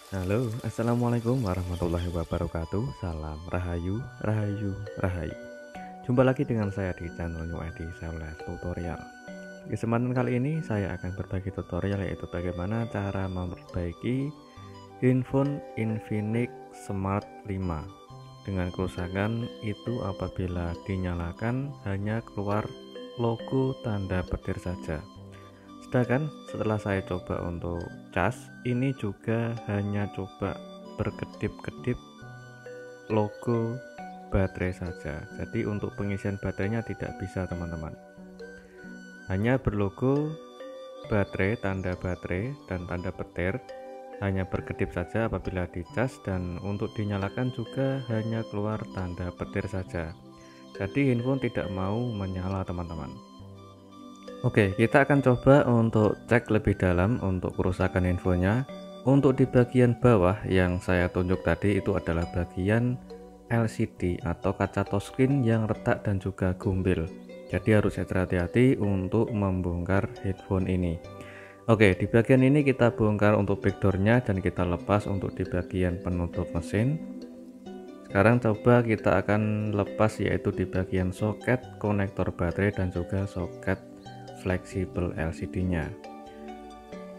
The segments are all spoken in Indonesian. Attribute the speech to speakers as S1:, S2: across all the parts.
S1: Halo, assalamualaikum warahmatullahi wabarakatuh. Salam rahayu, rahayu, rahayu. Jumpa lagi dengan saya di channel New ID Self Tutorial. Di kesempatan kali ini saya akan berbagi tutorial, yaitu bagaimana cara memperbaiki handphone Infinix Smart 5 dengan kerusakan itu apabila dinyalakan hanya keluar logo tanda petir saja. Sedangkan setelah saya coba untuk cas, ini juga hanya coba berkedip-kedip logo baterai saja. Jadi untuk pengisian baterainya tidak bisa, teman-teman. Hanya berlogo baterai, tanda baterai dan tanda petir, hanya berkedip saja apabila dicas, dan untuk dinyalakan juga hanya keluar tanda petir saja. Jadi handphone tidak mau menyala, teman-teman. Oke, kita akan coba untuk cek lebih dalam untuk kerusakan handphonenya. Untuk di bagian bawah yang saya tunjuk tadi itu adalah bagian LCD atau kaca touchscreen yang retak dan juga gumbil. Jadi harus hati-hati untuk membongkar headphone ini. Oke, di bagian ini kita bongkar untuk backdoornya dan kita lepas untuk di bagian penutup mesin. Sekarang coba kita akan lepas, yaitu di bagian soket konektor baterai dan juga soket fleksibel LCD-nya.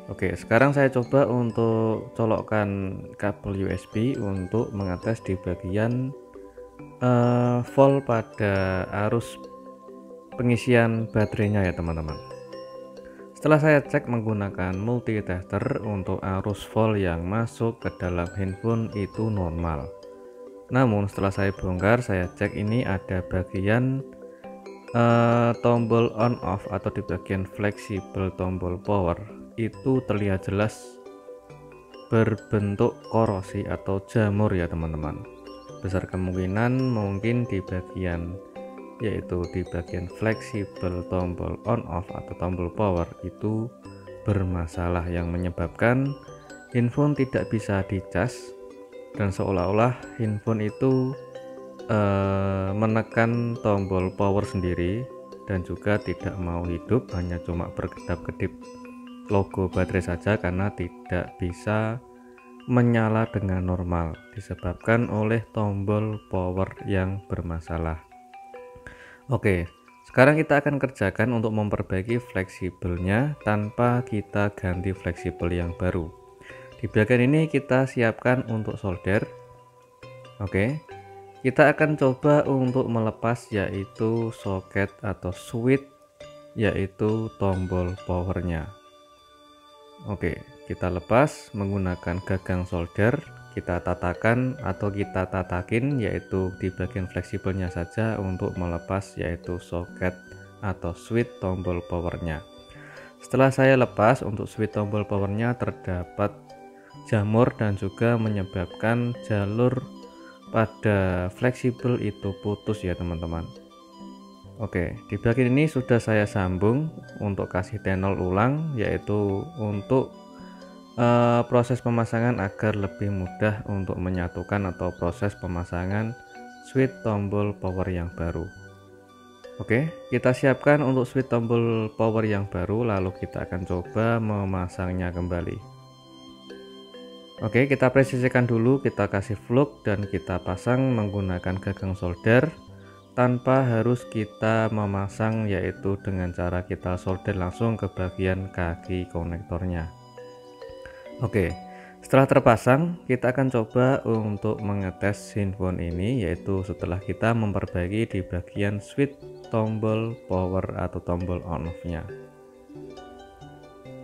S1: Oke, sekarang saya coba untuk colokkan kabel USB untuk mengetes di bagian volt pada arus pengisian baterainya ya, teman-teman. Setelah saya cek menggunakan multitester untuk arus volt yang masuk ke dalam handphone itu normal. Namun setelah saya bongkar, saya cek ini ada bagian tombol on off atau di bagian fleksibel tombol power itu terlihat jelas berbentuk korosi atau jamur ya, teman-teman. Besar kemungkinan mungkin di bagian, yaitu di bagian fleksibel tombol on off atau tombol power itu bermasalah, yang menyebabkan handphone tidak bisa dicas dan seolah-olah handphone itu menekan tombol power sendiri dan juga tidak mau hidup, hanya cuma berkedap-kedip logo baterai saja karena tidak bisa menyala dengan normal disebabkan oleh tombol power yang bermasalah. Oke, sekarang kita akan kerjakan untuk memperbaiki fleksibelnya tanpa kita ganti fleksibel yang baru. Di bagian ini kita siapkan untuk solder. Oke, kita akan coba untuk melepas yaitu soket atau switch, yaitu tombol powernya. Oke, kita lepas menggunakan gagang solder, kita tatakan atau kita tatakin yaitu di bagian fleksibelnya saja untuk melepas yaitu soket atau switch tombol powernya. Setelah saya lepas untuk switch tombol powernya, terdapat jamur dan juga menyebabkan jalur pada fleksibel itu putus ya, teman-teman. Oke, di bagian ini sudah saya sambung untuk kasih tenol ulang, yaitu untuk proses pemasangan agar lebih mudah untuk menyatukan atau proses pemasangan switch tombol power yang baru. Oke, kita siapkan untuk switch tombol power yang baru, lalu kita akan coba memasangnya kembali. Oke, kita presisikan dulu, kita kasih plug dan kita pasang menggunakan gagang solder tanpa harus kita memasang, yaitu dengan cara kita solder langsung ke bagian kaki konektornya. Oke, setelah terpasang kita akan coba untuk mengetes handphone ini, yaitu setelah kita memperbaiki di bagian switch tombol power atau tombol on off nya.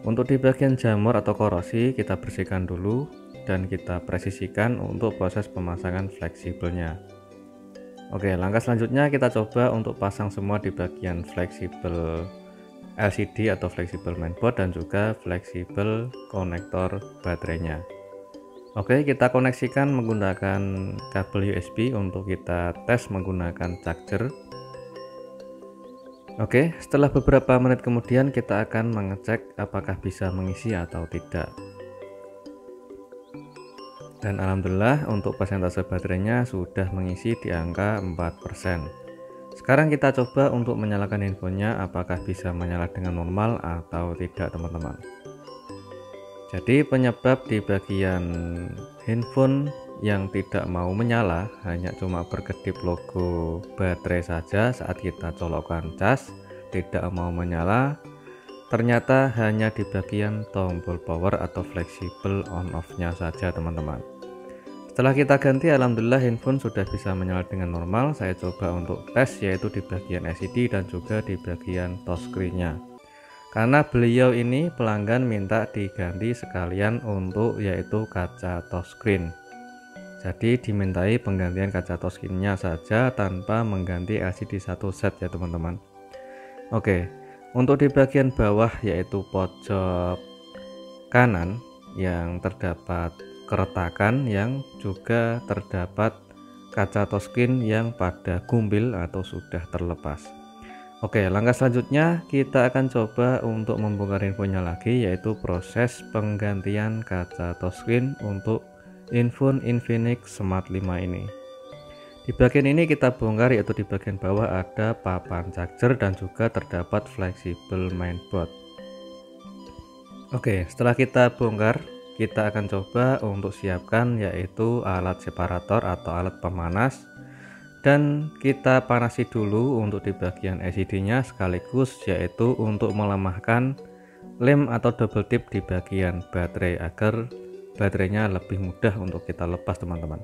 S1: Untuk di bagian jamur atau korosi kita bersihkan dulu dan kita presisikan untuk proses pemasangan fleksibelnya. Oke, langkah selanjutnya kita coba untuk pasang semua di bagian fleksibel LCD atau fleksibel mainboard dan juga fleksibel konektor baterainya. Oke, kita koneksikan menggunakan kabel USB untuk kita tes menggunakan charger. Oke, setelah beberapa menit kemudian kita akan mengecek apakah bisa mengisi atau tidak. Dan alhamdulillah untuk persentase baterainya sudah mengisi di angka 4%. Sekarang kita coba untuk menyalakan handphonenya apakah bisa menyala dengan normal atau tidak, teman-teman. Jadi penyebab di bagian handphone yang tidak mau menyala hanya cuma berkedip logo baterai saja saat kita colokkan cas, tidak mau menyala. Ternyata hanya di bagian tombol power atau fleksibel on off nya saja, teman-teman. Setelah kita ganti, alhamdulillah handphone sudah bisa menyala dengan normal. Saya coba untuk tes yaitu di bagian LCD dan juga di bagian touchscreen-nya. Karena beliau ini pelanggan minta diganti sekalian untuk yaitu kaca touchscreen. Jadi dimintai penggantian kaca touchscreen-nya saja tanpa mengganti LCD satu set ya, teman-teman. Oke, untuk di bagian bawah yaitu pojok kanan yang terdapat keretakan yang juga terdapat kaca touchscreen yang pada gumbil atau sudah terlepas. Oke, langkah selanjutnya kita akan coba untuk membongkar infonya lagi, yaitu proses penggantian kaca touchscreen untuk handphone Infinix Smart 5 ini. Di bagian ini kita bongkar, yaitu di bagian bawah ada papan charger dan juga terdapat fleksibel mainboard. Oke, setelah kita bongkar, kita akan coba untuk siapkan yaitu alat separator atau alat pemanas, dan kita panasi dulu untuk di bagian LCD nya sekaligus yaitu untuk melemahkan lem atau double tip di bagian baterai agar baterainya lebih mudah untuk kita lepas, teman-teman.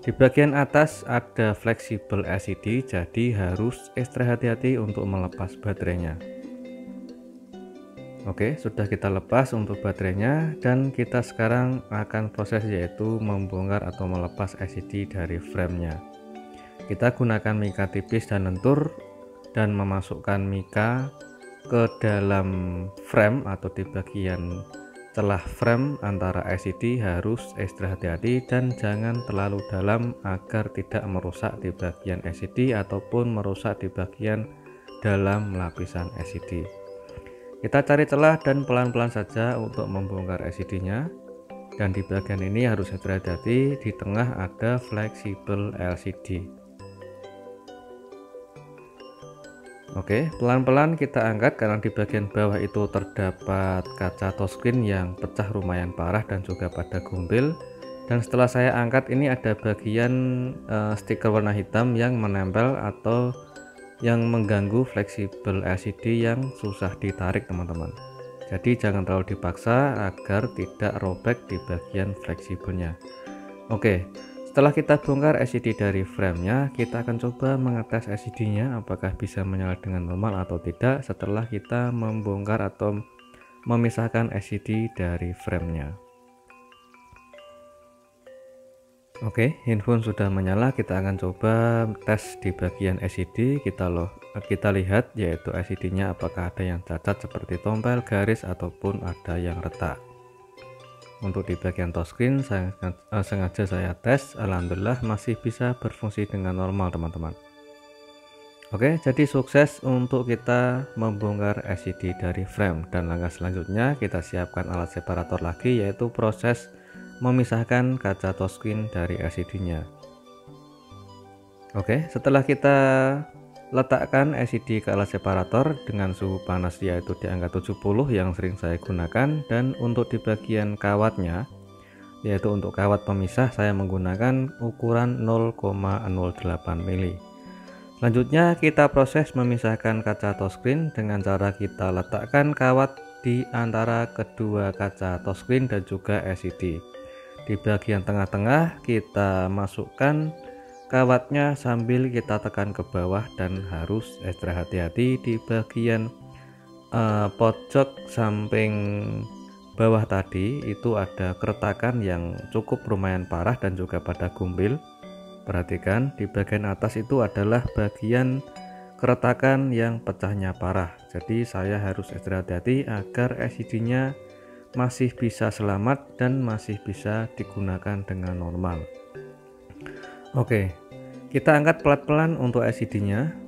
S1: Di bagian atas ada fleksibel LCD, jadi harus ekstra hati-hati untuk melepas baterainya. Oke, sudah kita lepas untuk baterainya dan kita sekarang akan proses yaitu membongkar atau melepas LCD dari framenya. Kita gunakan mika tipis dan lentur dan memasukkan mika ke dalam frame atau di bagian celah frame antara LCD. Harus ekstra hati-hati dan jangan terlalu dalam agar tidak merusak di bagian LCD ataupun merusak di bagian dalam lapisan LCD. Kita cari celah dan pelan-pelan saja untuk membongkar LCD nya, dan di bagian ini harus hati-hati, di tengah ada fleksibel LCD. Oke, pelan-pelan kita angkat karena di bagian bawah itu terdapat kaca touchscreen yang pecah lumayan parah dan juga pada gumbil. Dan setelah saya angkat, ini ada bagian stiker warna hitam yang menempel atau yang mengganggu fleksibel LCD yang susah ditarik, teman-teman. Jadi jangan terlalu dipaksa agar tidak robek di bagian fleksibelnya. Oke, setelah kita bongkar LCD dari framenya, kita akan coba mengetes LCD nya apakah bisa menyala dengan normal atau tidak setelah kita membongkar atau memisahkan LCD dari framenya. Oke, handphone sudah menyala. Kita akan coba tes di bagian LCD. Kita lihat yaitu LCD nya apakah ada yang cacat seperti tombol, garis ataupun ada yang retak. Untuk di bagian touchscreen sengaja saya tes, alhamdulillah masih bisa berfungsi dengan normal, teman-teman. Oke, jadi sukses untuk kita membongkar LCD dari frame, dan langkah selanjutnya kita siapkan alat separator lagi yaitu proses memisahkan kaca touchscreen dari LCD nya. Oke, setelah kita letakkan LCD ke alat separator dengan suhu panas yaitu di angka 70 yang sering saya gunakan, dan untuk di bagian kawatnya yaitu untuk kawat pemisah saya menggunakan ukuran 0,08 mili. Selanjutnya kita proses memisahkan kaca touchscreen dengan cara kita letakkan kawat di antara kedua kaca touchscreen dan juga LCD. Di bagian tengah-tengah kita masukkan kawatnya sambil kita tekan ke bawah, dan harus ekstra hati-hati di bagian pojok samping bawah tadi itu ada keretakan yang cukup lumayan parah dan juga pada gumbil. Perhatikan di bagian atas itu adalah bagian keretakan yang pecahnya parah. Jadi saya harus ekstra hati-hati agar LCD-nya masih bisa selamat dan masih bisa digunakan dengan normal. Oke, kita angkat pelan-pelan untuk LCD-nya.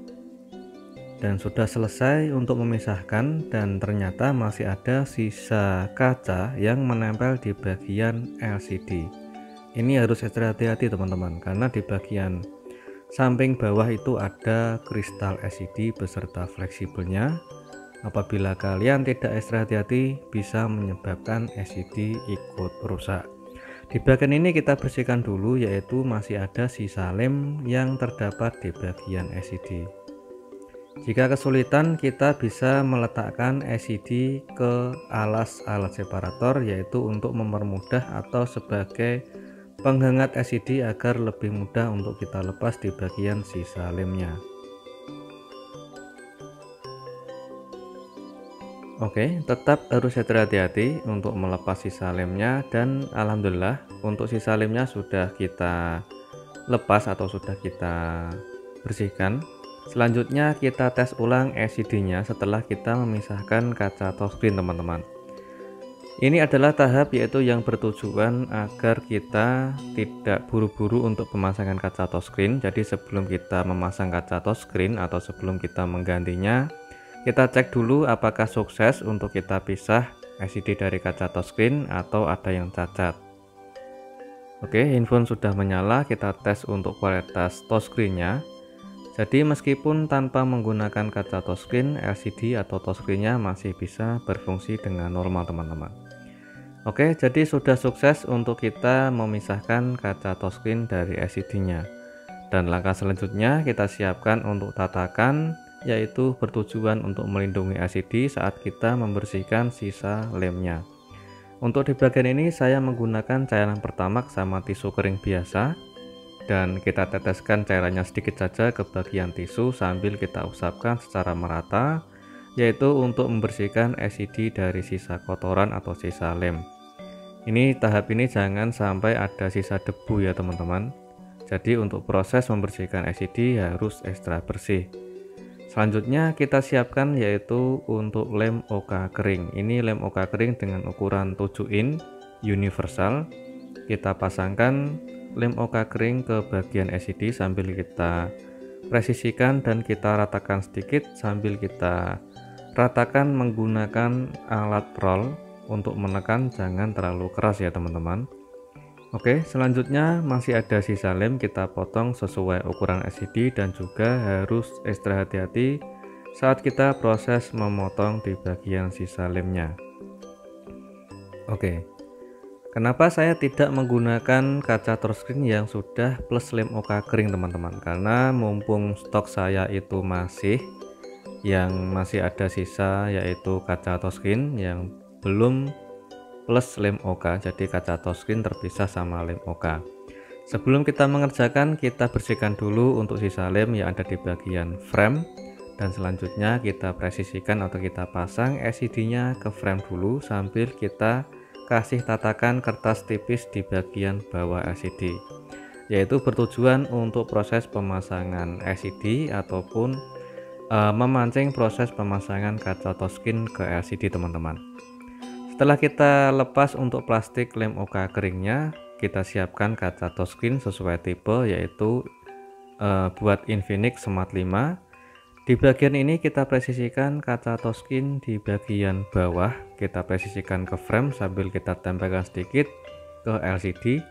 S1: Dan sudah selesai untuk memisahkan, dan ternyata masih ada sisa kaca yang menempel di bagian LCD. Ini harus ekstra hati-hati teman-teman, karena di bagian samping bawah itu ada kristal LCD beserta fleksibelnya. Apabila kalian tidak ekstra hati-hati, bisa menyebabkan LCD ikut rusak. Di bagian ini kita bersihkan dulu, yaitu masih ada sisa lem yang terdapat di bagian LCD. Jika kesulitan, kita bisa meletakkan LCD ke alas alat separator, yaitu untuk mempermudah atau sebagai penghangat LCD agar lebih mudah untuk kita lepas di bagian sisa lemnya. Oke, tetap harus hati-hati untuk melepas sisa lemnya, dan alhamdulillah untuk sisa lemnya sudah kita lepas atau sudah kita bersihkan. Selanjutnya kita tes ulang LCD-nya setelah kita memisahkan kaca touchscreen teman-teman. Ini adalah tahap yaitu yang bertujuan agar kita tidak buru-buru untuk pemasangan kaca touchscreen. Jadi sebelum kita memasang kaca touchscreen atau sebelum kita menggantinya, kita cek dulu apakah sukses untuk kita pisah LCD dari kaca touchscreen atau ada yang cacat. Oke, handphone sudah menyala, kita tes untuk kualitas touchscreen-nya. Jadi meskipun tanpa menggunakan kaca touchscreen, LCD atau touchscreen-nya masih bisa berfungsi dengan normal teman-teman. Oke, jadi sudah sukses untuk kita memisahkan kaca touchscreen dari LCD-nya. Dan langkah selanjutnya kita siapkan untuk tatakan, yaitu bertujuan untuk melindungi LCD saat kita membersihkan sisa lemnya. Untuk di bagian ini saya menggunakan cairan pertamax sama tisu kering biasa. Dan kita teteskan cairannya sedikit saja ke bagian tisu sambil kita usapkan secara merata, yaitu untuk membersihkan LCD dari sisa kotoran atau sisa lem. Tahap ini jangan sampai ada sisa debu ya teman-teman. Jadi untuk proses membersihkan LCD harus ekstra bersih. Selanjutnya kita siapkan yaitu untuk lem OK kering. Ini lem OK kering dengan ukuran 7 in universal. Kita pasangkan lem OK kering ke bagian LCD sambil kita presisikan dan kita ratakan sedikit sambil kita ratakan menggunakan alat roll untuk menekan, jangan terlalu keras ya teman-teman. Oke, selanjutnya masih ada sisa lem, kita potong sesuai ukuran LCD dan juga harus ekstra hati-hati saat kita proses memotong di bagian sisa lemnya. Oke, kenapa saya tidak menggunakan kaca touchscreen yang sudah plus lem OK kering teman-teman? Karena mumpung stok saya itu masih ada sisa, yaitu kaca touchscreen yang belum plus lem OK. Jadi kaca touchscreen terpisah sama lem OK. Sebelum kita mengerjakan, kita bersihkan dulu untuk sisa lem yang ada di bagian frame, dan selanjutnya kita presisikan atau kita pasang LCD-nya ke frame dulu sambil kita kasih tatakan kertas tipis di bagian bawah LCD, yaitu bertujuan untuk proses pemasangan LCD ataupun memancing proses pemasangan kaca touchscreen ke LCD teman-teman. Setelah kita lepas untuk plastik lem OK keringnya, kita siapkan kaca touchscreen sesuai tipe, yaitu buat Infinix Smart 5. Di bagian ini kita presisikan kaca touchscreen di bagian bawah, kita presisikan ke frame sambil kita tempelkan sedikit ke LCD,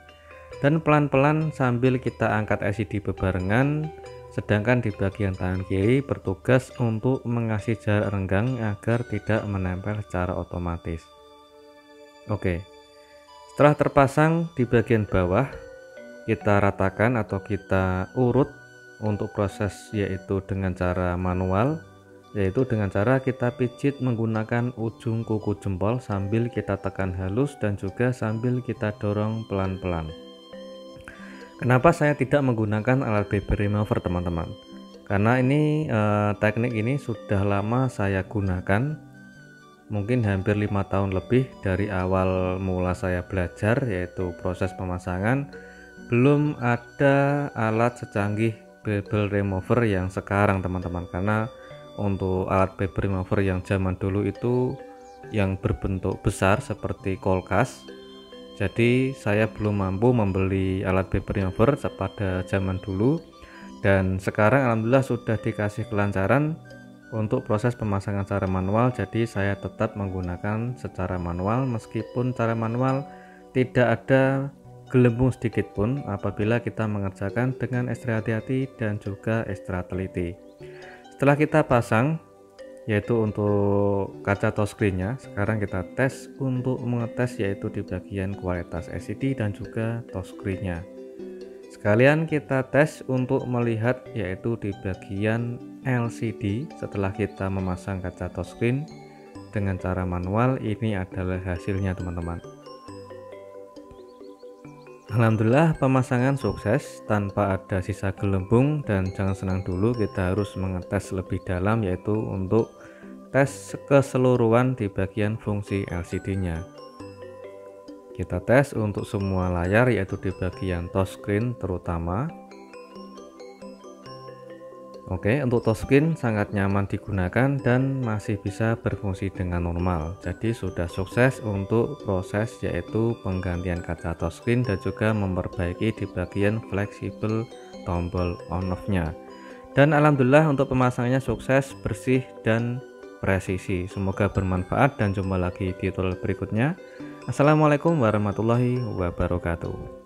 S1: dan pelan-pelan sambil kita angkat LCD bebarengan, sedangkan di bagian tangan kiri bertugas untuk mengasih jarak renggang agar tidak menempel secara otomatis. Oke, setelah terpasang di bagian bawah, kita ratakan atau kita urut untuk proses, yaitu dengan cara manual, yaitu dengan cara kita pijit menggunakan ujung kuku jempol sambil kita tekan halus dan juga sambil kita dorong pelan-pelan. Kenapa saya tidak menggunakan alat baby remover teman-teman? Karena ini teknik ini sudah lama saya gunakan, mungkin hampir 5 tahun lebih dari awal mula saya belajar, yaitu proses pemasangan. belum ada alat secanggih bevel remover yang sekarang teman-teman, karena untuk alat bevel remover yang zaman dulu itu yang berbentuk besar seperti kulkas, jadi saya belum mampu membeli alat bevel remover pada zaman dulu. Dan sekarang alhamdulillah sudah dikasih kelancaran untuk proses pemasangan secara manual, jadi saya tetap menggunakan secara manual, meskipun cara manual tidak ada gelembung sedikit pun apabila kita mengerjakan dengan ekstra hati-hati dan juga ekstra teliti. Setelah kita pasang, yaitu untuk kaca touchscreen-nya, sekarang kita tes untuk mengetes yaitu di bagian kualitas LCD dan juga touchscreen-nya. Sekalian kita tes untuk melihat yaitu di bagian LCD setelah kita memasang kaca touchscreen dengan cara manual. Ini adalah hasilnya teman-teman. Alhamdulillah pemasangan sukses tanpa ada sisa gelembung, dan jangan senang dulu, kita harus mengetes lebih dalam yaitu untuk tes keseluruhan di bagian fungsi LCD-nya. Kita tes untuk semua layar yaitu di bagian touchscreen terutama. Oke, untuk touchscreen sangat nyaman digunakan dan masih bisa berfungsi dengan normal. Jadi sudah sukses untuk proses yaitu penggantian kaca touchscreen dan juga memperbaiki di bagian fleksibel tombol on off-nya. Dan alhamdulillah untuk pemasangannya sukses, bersih dan presisi. Semoga bermanfaat dan jumpa lagi di tutorial berikutnya. Assalamualaikum warahmatullahi wabarakatuh.